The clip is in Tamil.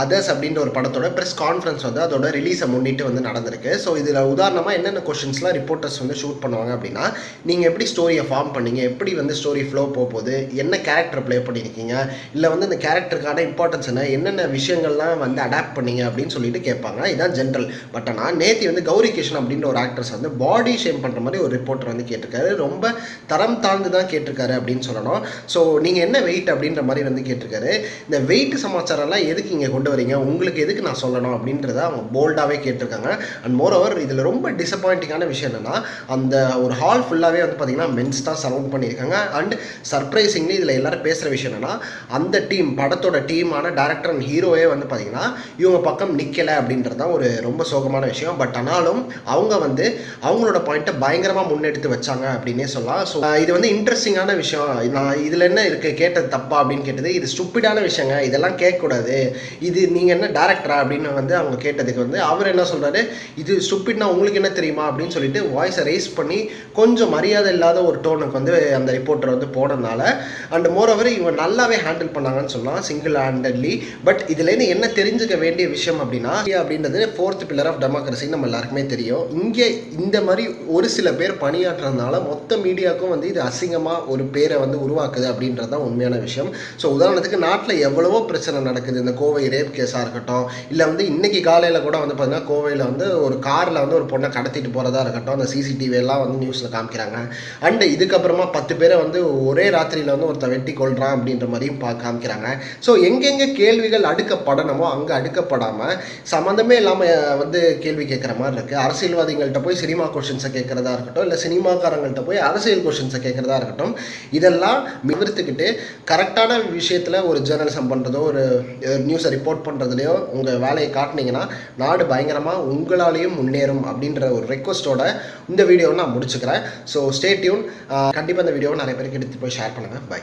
அதர்ஸ் அப்படின்ற ஒரு படத்தோட ப்ரெஸ் கான்ஃபரன்ஸ் வந்து அதோட ரிலீஸை முன்னிட்டு வந்து நடந்திருக்கு. ஸோ இதில் உதாரணமாக என்னென்ன கொஷின்ஸ்லாம் ரிப்போர்ட்டர்ஸ் வந்து ஷூட் பண்ணுவாங்க அப்படின்னா, நீங்கள் எப்படி ஸ்டோரியை ஃபார்ம் பண்ணீங்க, எப்படி வந்து ஸ்டோரி ஃப்ளோ போகுது, என்ன கேரக்டர் ப்ளே பண்ணியிருக்கீங்க, இல்லை வந்து இந்த கேரக்டருக்கான இம்பார்ட்டன்ஸ் என்னென்ன விஷயங்கள்லாம் வந்து அடாப்ட் பண்ணீங்க அப்படின்னு சொல்லிட்டு கேட்பாங்க. இதுதான் ஜென்ரல். பட் ஆனால் நேத்தி வந்து கௌரி கிருஷ்ணன் அப்படின்ற ஒரு ஆக்ட்ரஸ் வந்து பாடி ஷேம் பண்ணுற மாதிரி ஒரு ரிப்போர்ட்டர் வந்து கேட்டிருக்காரு. ரொம்ப தரம் தாழ்ந்து தான் கேட்டிருக்காரு அப்படின்னு சொல்லணும். ஸோ நீங்கள் என்ன வெயிட் அப்படின்ற மாதிரி வந்து கேட்டிருக்காரு. இந்த வெயிட் சமாச்சாரம்லாம் எதுக்கு இங்கே கொண்டு வரீங்க, உங்களுக்கு எதுக்கு நான் சொல்லணும் அப்படின்றத அவங்க போல்டாகவே கேட்டிருக்காங்க. அண்ட் மோரோவர் இதில் ரொம்ப டிசப்பாயிண்டிங்கான விஷயம் என்னென்னா, அந்த ஒரு ஹால் ஃபுல்லாகவே வந்து பார்த்திங்கன்னா மென்ஸ் தான் சரவுண்ட் பண்ணியிருக்காங்க. அண்ட் சர்ப்ரைசிங்லி இதில் எல்லாரும் பேசுகிற விஷயம் என்னென்னா, அந்த டீம் படத்தோட டீமான டேரக்டர் அண்ட் ஹீரோவே வந்து பார்த்திங்கன்னா இவங்க பக்கம் நிற்கலை அப்படின்றது தான் ஒரு ரொம்ப சோகமான விஷயம். பட் ஆனாலும் அவங்க வந்து அவங்களோட பாயிண்ட்டை பயங்கரமாக முன்னெடுத்து வச்சாங்க அப்படின்னே சொல்லலாம். ஸோ இது வந்து இன்ட்ரெஸ்டிங்கான விஷயம். நான் இதில் என்ன இருக்குது, கேட்டது தப்பா அப்படின்னு கேட்டது, இது ஸ்டூப்பிடான விஷயங்க, இதெல்லாம் கேட்கக்கூடாது, இது நீங்கள் என்ன டேரக்டரா அப்படின்னு வந்து அவங்க கேட்டதுக்கு வந்து அவர் என்ன சொல்கிறாரு, இது ஸ்டூப்பிட்னா உங்களுக்கு என்ன தெரியுமா அப்படின்னு சொல்லிட்டு வாய்ஸை ரைஸ் பண்ணி கொஞ்சம் மரியாதை இல்லாத ஒரு டோனுக்கு வந்து அந்த ரிப்போர்ட்டர் வந்து போனதுனால, அண்ட் மோரோவர் இவங்க நல்லாவே ஹேண்டில் பண்ணாங்கன்னு சொல்லலாம் சிங்கிள் ஹேண்டட்லி. பட் இதுலேருந்து என்ன தெரிஞ்சுக்க வேண்டிய விஷயம் அப்படின்னா, அப்படின்றது ஃபோர்த் பில்லர் ஆஃப் டெமோக்ரஸி நம்ம எல்லாருக்குமே தெரியும். இங்கே இந்த மாதிரி ஒரு சில பேர் பணியாற்றுறதுனால மொத்த மீடியாவுக்கும் வந்து இது அசிங்கமாக ஒரு பேரை வந்து உருவாக்குது அப்படின்றது தான் உண்மையான விஷயம். ஸோ உதாரணத்துக்கு நாட்டில் எவ்வளவோ பிரச்சனை நடக்குது. இந்த கோவை ரேப் கேஸாக இருக்கட்டும், இல்லை வந்து இன்றைக்கி காலையில் கூட வந்து பார்த்திங்கன்னா கோவையில் வந்து ஒரு காரில் வந்து ஒரு பொண்ணை கடத்திட்டு போகிறதா இருக்கட்டும், அந்த சிசிடிவி எல்லாம் வந்து நியூஸில் காமிக்கிறாங்க. அண்டு இதுக்கப்புறமா 10 பேரை வந்து ஒரே ராத்திரியில் வந்து ஒருத்தர் வெட்டி கொள்கிறான் அப்படின்ற மாதிரியும் காமிக்கிறாங்க. ஸோ எங்கெங்கே கேள்விகள் அடுக்கப்படணுமோ அங்கே அடுக்கப்படாமல் சம்மந்தமே இல்லாமல் வந்து கேள்வி கேட்குற மாதிரி இருக்குது. அரசியல்வாதிகள்கிட்ட போய் சினிமா கொஷின்ஸை கேட்குறதா இருக்கட்டும், இல்லை சினிமாக்காரங்கள்ட்ட போய் அரசியல் கொஷின்ஸை கேட்குறதா இருக்கட்டும், இதெல்லாம் நிவர்த்திக்கிட்டு கரெக்டான விஷயத்தில் ஒரு ஜேர்னலிசம் பண்ணுறதோ ஒரு நியூஸை ரிப்போர்ட் பண்ணுறதுலையோ உங்கள் வேலையை காட்டினீங்கன்னா நாடு பயங்கரமாக உங்களாலேயும் முன்னேறும் அப்படின்ற ஒரு ரெக்வஸ்ட்டோட இந்த வீடியோவை நான் முடிச்சுக்கிறேன். So stay tune. கண்டிப்பாக இந்த வீடியோவை நிறைய பேருக்கு எடுத்து போய் ஷேர் பண்ணுங்கள். பை.